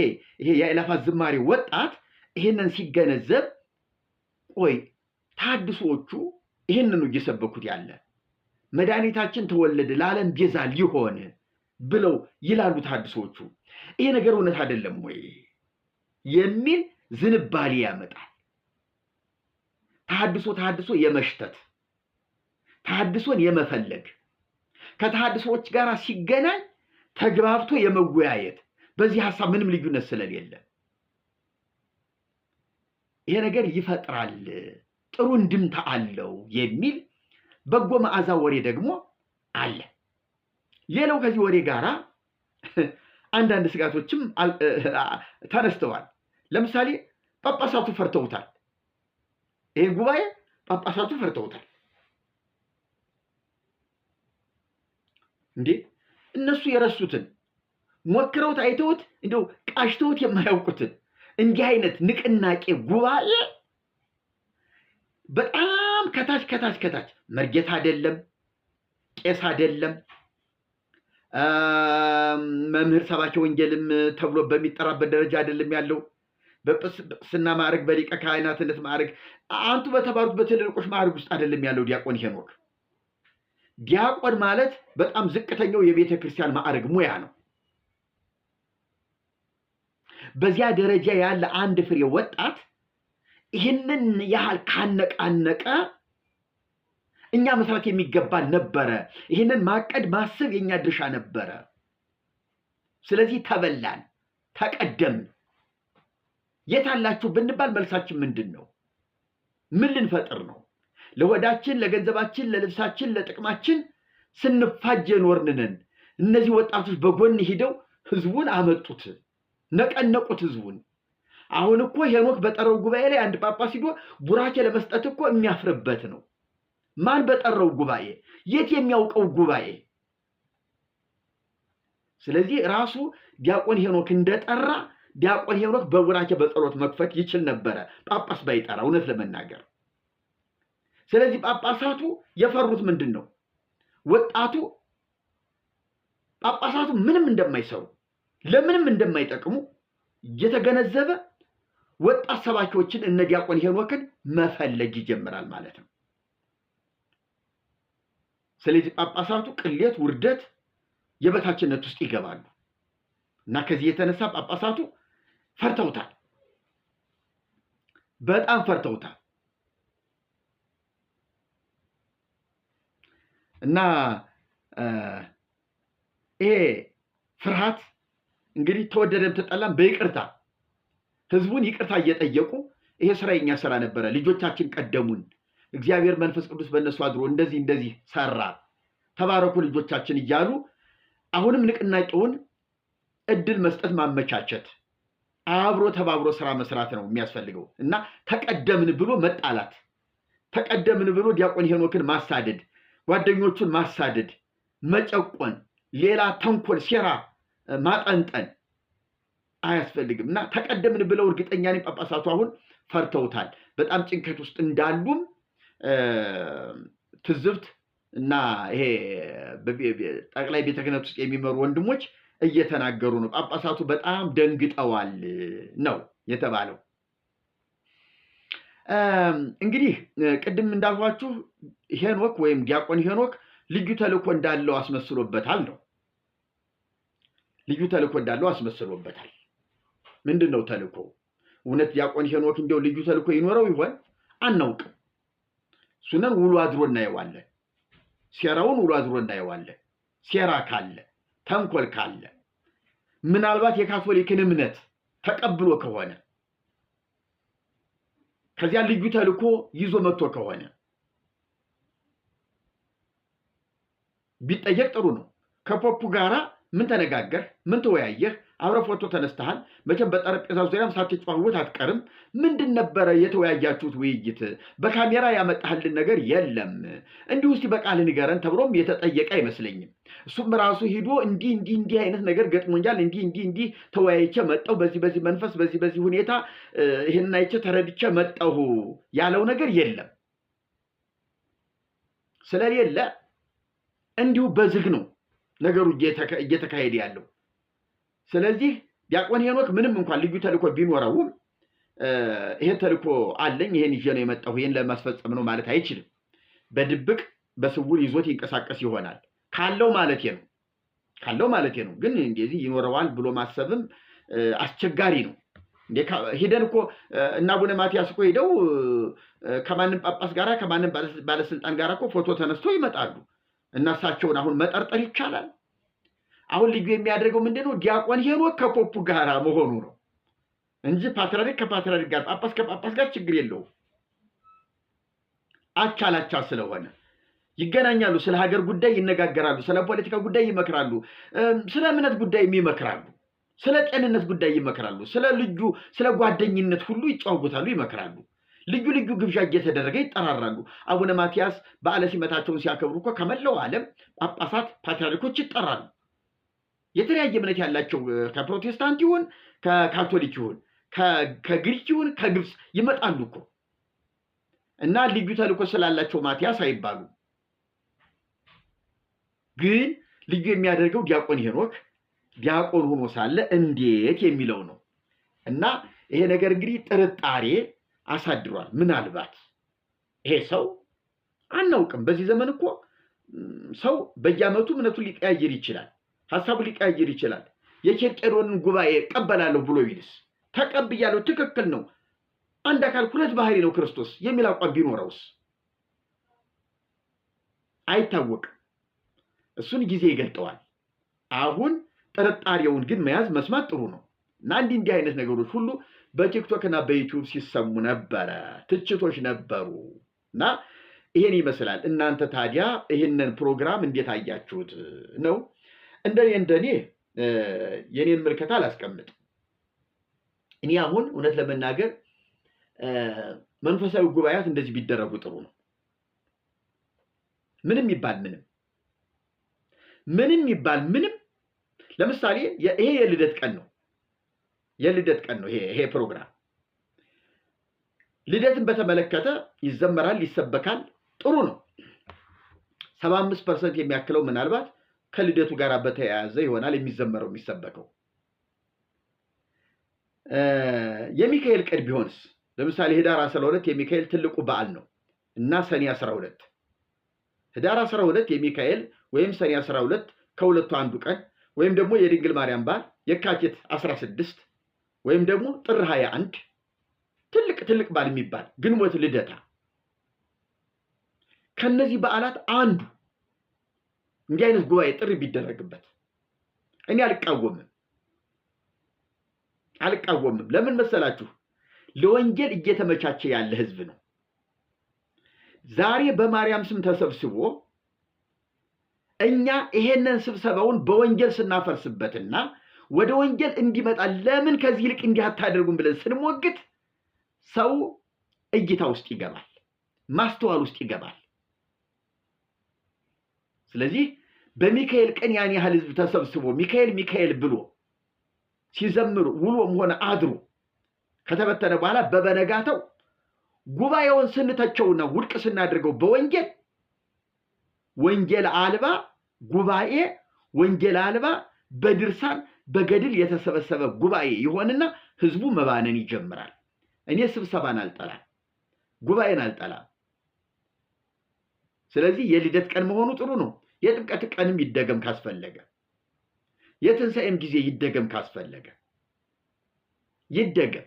የአእላፋት ዝማሬ ወጣት ይሄንን ሲገነዘብ ቆይ ተሐድሶዎቹ ይህንኑ እየሰበኩት ያለ መድኃኒታችን ተወለደ ለዓለም ቤዛ ሊሆን ብለው ይላሉ ተሐድሶዎቹ። ይሄ ነገር እውነት አይደለም ወይ የሚል ዝንባሌ ያመጣል። ተሐድሶ የመሽተት ተሐድሶን የመፈለግ ከተሐድሶዎች ጋር ሲገናኝ ተግባብቶ የመወያየት በዚህ ሐሳብ ምንም ልዩነት ስለሌለ ይሄ ነገር ይፈጥራል፣ ጥሩ እንድምታ አለው የሚል በጎ መዓዛ ወሬ ደግሞ አለ። ሌላው ከዚህ ወሬ ጋራ አንዳንድ ስጋቶችም ተነስተዋል። ለምሳሌ ጳጳሳቱ ፈርተውታል። ይሄ ጉባኤ ጳጳሳቱ ፈርተውታል። እንዴ እነሱ የረሱትን ሞክረውት አይተውት እንደው ቃሽተውት የማያውቁትን እንዲህ አይነት ንቅናቄ ጉባኤ በጣም ከታች መርጌታ አይደለም፣ ቄስ አይደለም፣ መምህር ሰባኪ ወንጌልም ተብሎ በሚጠራበት ደረጃ አይደለም ያለው። በጵጵስና ማዕረግ፣ በሊቀ ካህናትነት ማዕረግ፣ አንቱ በተባሉት በትልልቆች ማዕረግ ውስጥ አይደለም ያለው ዲያቆን ሄኖክ። ዲያቆን ማለት በጣም ዝቅተኛው የቤተ ክርስቲያን ማዕረግ ሙያ ነው። በዚያ ደረጃ ያለ አንድ ፍሬ ወጣት ይህንን ያህል ካነቃነቀ እኛ መስራት የሚገባን ነበረ። ይህንን ማቀድ ማሰብ የኛ ድርሻ ነበረ። ስለዚህ ተበላን፣ ተቀደምን። የታላችሁ ብንባል መልሳችን ምንድን ነው? ምን ልንፈጥር ነው? ለወዳችን፣ ለገንዘባችን፣ ለልብሳችን፣ ለጥቅማችን ስንፋጅ የኖርንን እነዚህ ወጣቶች በጎን ሂደው ህዝቡን አመጡት፣ ነቀነቁት ህዝቡን። አሁን እኮ ሄኖክ በጠራው ጉባኤ ላይ አንድ ጳጳስ ሂዶ ቡራኬ ለመስጠት እኮ የሚያፍርበት ነው። ማን በጠራው ጉባኤ? የት የሚያውቀው ጉባኤ? ስለዚህ ራሱ ዲያቆን ሄኖክ እንደጠራ ዲያቆን ሄኖክ በቡራኬ በጸሎት መክፈት ይችል ነበረ፣ ጳጳስ ባይጠራ፣ እውነት ለመናገር። ስለዚህ ጳጳሳቱ የፈሩት ምንድን ነው? ወጣቱ ጳጳሳቱ ምንም እንደማይሰሩ ለምንም እንደማይጠቅሙ እየተገነዘበ ወጣት ሰባኪዎችን እነ ዲያቆን ሄኖክን መፈለግ ይጀምራል ማለት ነው። ስለዚህ ጳጳሳቱ ቅሌት፣ ውርደት፣ የበታችነት ውስጥ ይገባሉ እና ከዚህ የተነሳ ጳጳሳቱ ፈርተውታል፣ በጣም ፈርተውታል። እና ይሄ ፍርሃት እንግዲህ ተወደደም ተጠላም በይቅርታ ህዝቡን ይቅርታ እየጠየቁ ይሄ ስራ የኛ ስራ ነበረ፣ ልጆቻችን ቀደሙን፣ እግዚአብሔር መንፈስ ቅዱስ በእነሱ አድሮ እንደዚህ እንደዚህ ሰራ፣ ተባረኩ ልጆቻችን እያሉ አሁንም ንቅናቄውን እድል መስጠት፣ ማመቻቸት፣ አብሮ ተባብሮ ስራ መስራት ነው የሚያስፈልገው እና ተቀደምን ብሎ መጣላት፣ ተቀደምን ብሎ ዲያቆን ሄኖክን ማሳደድ፣ ጓደኞቹን ማሳደድ፣ መጨቆን፣ ሌላ ተንኮል፣ ሴራ ማጠንጠን አያስፈልግም እና ተቀደምን ብለው እርግጠኛ ነኝ ጳጳሳቱ አሁን ፈርተውታል። በጣም ጭንቀት ውስጥ እንዳሉም ትዝብት እና ይሄ ጠቅላይ ቤተ ክህነት ውስጥ የሚመሩ ወንድሞች እየተናገሩ ነው። ጳጳሳቱ በጣም ደንግጠዋል ነው የተባለው። እንግዲህ ቅድም እንዳልኳችሁ ሄኖክ ወይም ዲያቆን ሄኖክ ልዩ ተልእኮ እንዳለው አስመስሎበታል ነው። ልዩ ተልእኮ እንዳለው አስመስሎበታል። ምንድን ነው ተልእኮ? እውነት ዲያቆን ሄኖክ እንዲያው ልዩ ተልእኮ ይኖረው ይሆን? አናውቅም። እሱንን ውሎ አድሮ እናየዋለን። ሴራውን ውሎ አድሮ እናየዋለን። ሴራ ካለ፣ ተንኮል ካለ፣ ምናልባት የካቶሊክን እምነት ተቀብሎ ከሆነ ከዚያ ልዩ ተልእኮ ይዞ መጥቶ ከሆነ ቢጠየቅ ጥሩ ነው። ከፖፑ ጋራ ምን ተነጋገር? ምን ተወያየህ? አብረ ፎቶ ተነስተሃል? መቼም በጠረጴዛው ዙሪያም ሳትጨዋወት አትቀርም። ምንድን ነበረ የተወያያችሁት ውይይት? በካሜራ ያመጣህልን ነገር የለም። እንዲሁ እስቲ በቃል ንገረን ተብሎም የተጠየቀ አይመስለኝም። እሱም ራሱ ሂዶ እንዲህ አይነት ነገር ገጥሞኛል፣ እንዲህ ተወያይቼ መጣሁ፣ በዚህ መንፈስ፣ በዚህ ሁኔታ ይህንን አይቼ ተረድቼ መጣሁ ያለው ነገር የለም። ስለሌለ እንዲሁ በዝግ ነው ነገሩ እየተካሄደ ያለው። ስለዚህ ዲያቆን ሄኖክ ምንም እንኳን ልዩ ተልእኮ ቢኖረውም ይሄ ተልእኮ አለኝ፣ ይሄን ይዤ ነው የመጣሁ፣ ይሄን ለማስፈጸም ነው ማለት አይችልም። በድብቅ በስውር ይዞት ይንቀሳቀስ ይሆናል ካለው ማለቴ ነው። ግን እንደዚህ ይኖረዋል ብሎ ማሰብም አስቸጋሪ ነው። ሄደን እኮ እና አቡነ ማትያስ እኮ ሄደው ከማንም ጳጳስ ጋራ ከማንም ባለስልጣን ጋራ እኮ ፎቶ ተነስቶ ይመጣሉ። እና እሳቸውን አሁን መጠርጠር ይቻላል? አሁን ልዩ የሚያደርገው ምንድነው? ዲያቆን ሄኖክ ከፖፑ ጋራ መሆኑ ነው እንጂ ፓትርያርክ ከፓትርያርክ ጋር፣ ጳጳስ ከጳጳስ ጋር ችግር የለውም። አቻላቻ ስለሆነ ይገናኛሉ፣ ስለ ሀገር ጉዳይ ይነጋገራሉ፣ ስለ ፖለቲካ ጉዳይ ይመክራሉ፣ ስለ እምነት ጉዳይ ይመክራሉ፣ ስለ ጤንነት ጉዳይ ይመክራሉ፣ ስለ ጓደኝነት ሁሉ ይጫወታሉ፣ ይመክራሉ። ልዩ ግብዣ እየተደረገ ይጠራራሉ። አቡነ ማትያስ በዓለ ሲመታቸውን ሲያከብሩ እኮ ከመላው ዓለም ጳጳሳት፣ ፓትርያርኮች ይጠራሉ። የተለያየ እምነት ያላቸው ከፕሮቴስታንት ይሁን ከካቶሊክ ይሁን ከግሪክ ይሁን ከግብፅ ይመጣሉ እኮ እና ልዩ ተልእኮ ስላላቸው ማትያስ አይባሉ። ግን ልዩ የሚያደርገው ዲያቆን ሄኖክ ዲያቆን ሆኖ ሳለ እንዴት የሚለው ነው። እና ይሄ ነገር እንግዲህ ጥርጣሬ አሳድሯል። ምናልባት ይሄ ሰው አናውቅም። በዚህ ዘመን እኮ ሰው በየዓመቱ እምነቱን ሊቀያየር ይችላል፣ ሐሳቡ ሊቀያየር ይችላል። የኬልቄዶንን ጉባኤ እቀበላለሁ ብሎ ይልስ ተቀብያለሁ፣ ትክክል ነው፣ አንድ አካል ሁለት ባህሪ ነው ክርስቶስ የሚል አቋም ቢኖረውስ? አይታወቅም። እሱን ጊዜ ይገልጠዋል። አሁን ጥርጣሬውን ግን መያዝ መስማት ጥሩ ነው። እና እንዲህ አይነት ነገሮች ሁሉ በቲክቶክ እና በዩቲዩብ ሲሰሙ ነበረ፣ ትችቶች ነበሩ። እና ይሄን ይመስላል። እናንተ ታዲያ ይህንን ፕሮግራም እንዴት አያችሁት ነው? እንደኔ የኔን ምልከታ አላስቀምጥ። እኔ አሁን እውነት ለመናገር መንፈሳዊ ጉባኤያት እንደዚህ ቢደረጉ ጥሩ ነው። ምንም ይባል ምንም ለምሳሌ ይሄ የልደት ቀን ነው። ይሄ ፕሮግራም ልደትን በተመለከተ ይዘመራል፣ ይሰበካል፣ ጥሩ ነው። 75% የሚያክለው ምናልባት ከልደቱ ጋር በተያያዘ ይሆናል የሚዘመረው የሚሰበከው። የሚካኤል ቀን ቢሆንስ? ለምሳሌ ህዳር 12 የሚካኤል ትልቁ በዓል ነው እና ሰኔ 12 ህዳር 12 የሚካኤል ወይም ሰኔ 12 ከሁለቱ አንዱ ቀን ወይም ደግሞ የድንግል ማርያም በዓል የካቲት 16 ወይም ደግሞ ጥር 21 ትልቅ በዓል የሚባል ግንቦት ልደታ፣ ከነዚህ በዓላት አንዱ እንዲህ አይነት ጉባኤ ጥሪ ቢደረግበት እኔ አልቃወምም። ለምን መሰላችሁ? ለወንጌል እየተመቻቸ ያለ ህዝብ ነው። ዛሬ በማርያም ስም ተሰብስቦ እኛ ይሄንን ስብሰባውን በወንጌል ስናፈርስበትና ወደ ወንጌል እንዲመጣ ለምን ከዚህ ይልቅ እንዲህ አታደርጉም ብለን ስንሞግት ሰው እይታ ውስጥ ይገባል፣ ማስተዋል ውስጥ ይገባል። ስለዚህ በሚካኤል ቀን ያን ያህል ህዝብ ተሰብስቦ ሚካኤል ብሎ ሲዘምሩ ውሎም ሆነ አድሮ ከተበተነ በኋላ በበነጋተው ጉባኤውን ስንተቸውና ውድቅ ስናደርገው ወንጌል አልባ ጉባኤ፣ ወንጌል አልባ በድርሳን በገድል የተሰበሰበ ጉባኤ ይሆንና ህዝቡ መባነን ይጀምራል። እኔ ስብሰባን አልጠላም፣ ጉባኤን አልጠላም። ስለዚህ የልደት ቀን መሆኑ ጥሩ ነው። የጥምቀት ቀንም ይደገም ካስፈለገ፣ የትንሣኤም ጊዜ ይደገም ካስፈለገ ይደገም።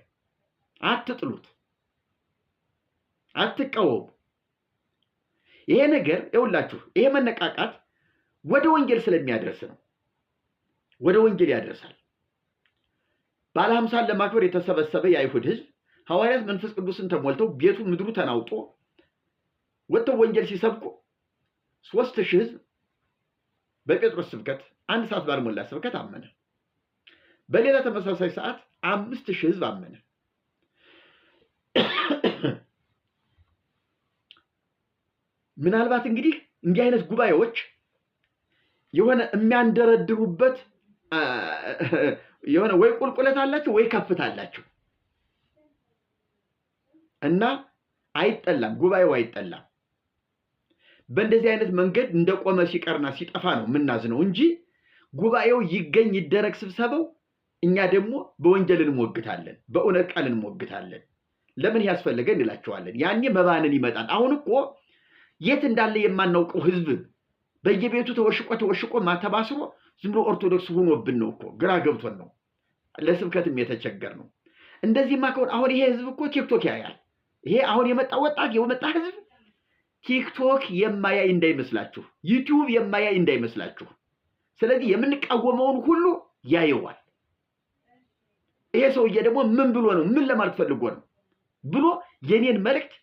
አትጥሉት፣ አትቃወሙ። ይሄ ነገር ይኸውላችሁ፣ ይሄ መነቃቃት ወደ ወንጌል ስለሚያደርስ ነው። ወደ ወንጌል ያደርሳል። ባለ ሀምሳን ለማክበር የተሰበሰበ የአይሁድ ህዝብ ሐዋርያት መንፈስ ቅዱስን ተሞልተው ቤቱ ምድሩ ተናውጦ ወጥተው ወንጌል ሲሰብኩ 3000 ህዝብ በጴጥሮስ ስብከት 1 ሰዓት ባልሞላ ስብከት አመነ። በሌላ ተመሳሳይ ሰዓት 5000 ህዝብ አመነ። ምናልባት እንግዲህ እንዲህ አይነት ጉባኤዎች የሆነ የሚያንደረድሩበት የሆነ ወይ ቁልቁለት አላቸው ወይ ከፍታ አላቸው እና አይጠላም፣ ጉባኤው አይጠላም። በእንደዚህ አይነት መንገድ እንደቆመ ሲቀርና ሲጠፋ ነው የምናዝነው እንጂ ጉባኤው ይገኝ ይደረግ ስብሰባው፣ እኛ ደግሞ በወንጌል እንሞግታለን፣ በእውነት ቃል እንሞግታለን። ለምን ያስፈልገን እንላቸዋለን። ያኔ መባንን ይመጣል። አሁን እኮ የት እንዳለ የማናውቀው ህዝብ በየቤቱ ተወሽቆ ማተባስሮ ዝም ብሎ ኦርቶዶክስ ሆኖብን ነው እኮ፣ ግራ ገብቶን ነው ለስብከትም የተቸገር ነው። እንደዚህማ ከሆነ አሁን ይሄ ህዝብ እኮ ቲክቶክ ያያል። ይሄ አሁን የመጣ ህዝብ ቲክቶክ የማያይ እንዳይመስላችሁ፣ ዩቲዩብ የማያይ እንዳይመስላችሁ። ስለዚህ የምንቃወመውን ሁሉ ያየዋል። ይሄ ሰውዬ ደግሞ ምን ብሎ ነው፣ ምን ለማለት ፈልጎ ነው ብሎ የኔን መልእክት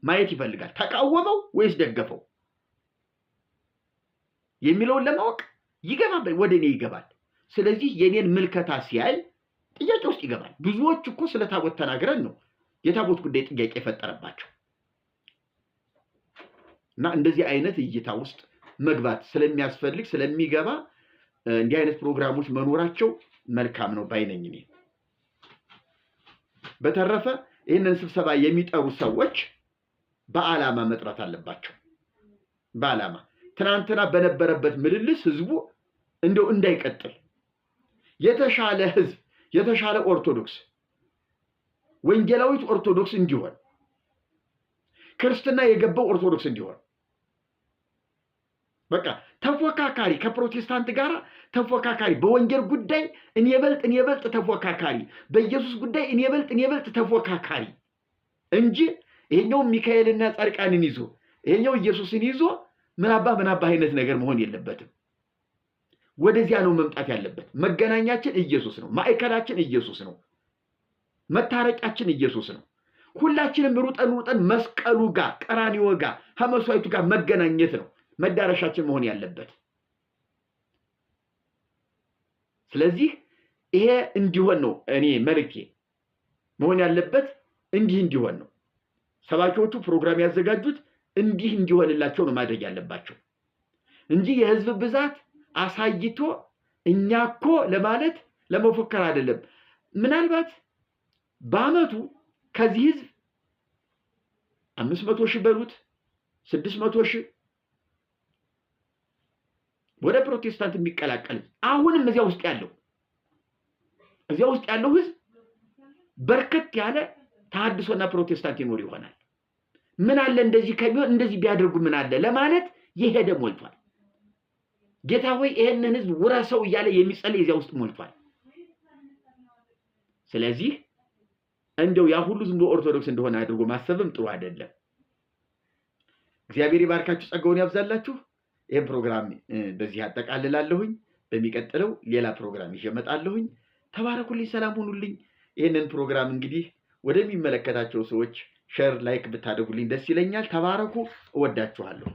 ማየት ይፈልጋል። ተቃወመው ወይስ ደገፈው የሚለውን ለማወቅ ይገባል፣ ወደ እኔ ይገባል። ስለዚህ የኔን ምልከታ ሲያይ ጥያቄ ውስጥ ይገባል። ብዙዎች እኮ ስለ ታቦት ተናግረን ነው የታቦት ጉዳይ ጥያቄ የፈጠረባቸው እና እንደዚህ አይነት እይታ ውስጥ መግባት ስለሚያስፈልግ ስለሚገባ እንዲህ አይነት ፕሮግራሞች መኖራቸው መልካም ነው ባይነኝ እኔ። በተረፈ ይህንን ስብሰባ የሚጠሩ ሰዎች በዓላማ መጥራት አለባቸው። በዓላማ ትናንትና በነበረበት ምልልስ ህዝቡ እንደው እንዳይቀጥል የተሻለ ህዝብ የተሻለ ኦርቶዶክስ ወንጌላዊት ኦርቶዶክስ እንዲሆን ክርስትና የገባው ኦርቶዶክስ እንዲሆን በቃ ተፎካካሪ ከፕሮቴስታንት ጋር ተፎካካሪ በወንጌል ጉዳይ እኔ በልጥ ተፎካካሪ በኢየሱስ ጉዳይ እኔ በልጥ ተፎካካሪ እንጂ ይሄኛው ሚካኤልና ጻድቃንን ይዞ ይሄኛው ኢየሱስን ይዞ ምናባ አይነት ነገር መሆን የለበትም። ወደዚያ ነው መምጣት ያለበት። መገናኛችን ኢየሱስ ነው። ማዕከላችን ኢየሱስ ነው። መታረቂያችን ኢየሱስ ነው። ሁላችንም ሩጠን መስቀሉ ጋር ቀራንዮ ጋር ከመስዋዕቱ ጋር መገናኘት ነው መዳረሻችን መሆን ያለበት። ስለዚህ ይሄ እንዲሆን ነው እኔ መልእክቴ መሆን ያለበት እንዲህ እንዲሆን ነው። ሰባኪዎቹ ፕሮግራም ያዘጋጁት እንዲህ እንዲሆንላቸው ነው ማድረግ ያለባቸው እንጂ የህዝብ ብዛት አሳይቶ እኛኮ ለማለት ለመፎከር አይደለም። ምናልባት በአመቱ ከዚህ ህዝብ 500,000 በሉት 600,000 ወደ ፕሮቴስታንት የሚቀላቀል አሁንም እዚያ ውስጥ ያለው ህዝብ በርከት ያለ ተሐድሶና ፕሮቴስታንት ይኖር ይሆናል። ምን አለ እንደዚህ ከሚሆን እንደዚህ ቢያደርጉ ምን አለ ለማለት የሄደ ሞልቷል። ጌታ ሆይ ይሄንን ህዝብ ውረሰው እያለ የሚጸልይ እዚያ ውስጥ ሞልቷል። ስለዚህ እንደው ያ ሁሉ ዝም ብሎ ኦርቶዶክስ እንደሆነ አድርጎ ማሰብም ጥሩ አይደለም። እግዚአብሔር ይባርካችሁ፣ ጸጋውን ያብዛላችሁ። ይሄን ፕሮግራም በዚህ አጠቃልላለሁኝ። በሚቀጥለው ሌላ ፕሮግራም ይዤ እመጣለሁኝ። ተባረኩልኝ፣ ሰላም ሁኑልኝ። ይሄንን ፕሮግራም እንግዲህ ወደሚመለከታቸው ሰዎች ሼር ላይክ ብታደርጉልኝ ደስ ይለኛል። ተባረኩ፣ እወዳችኋለሁ።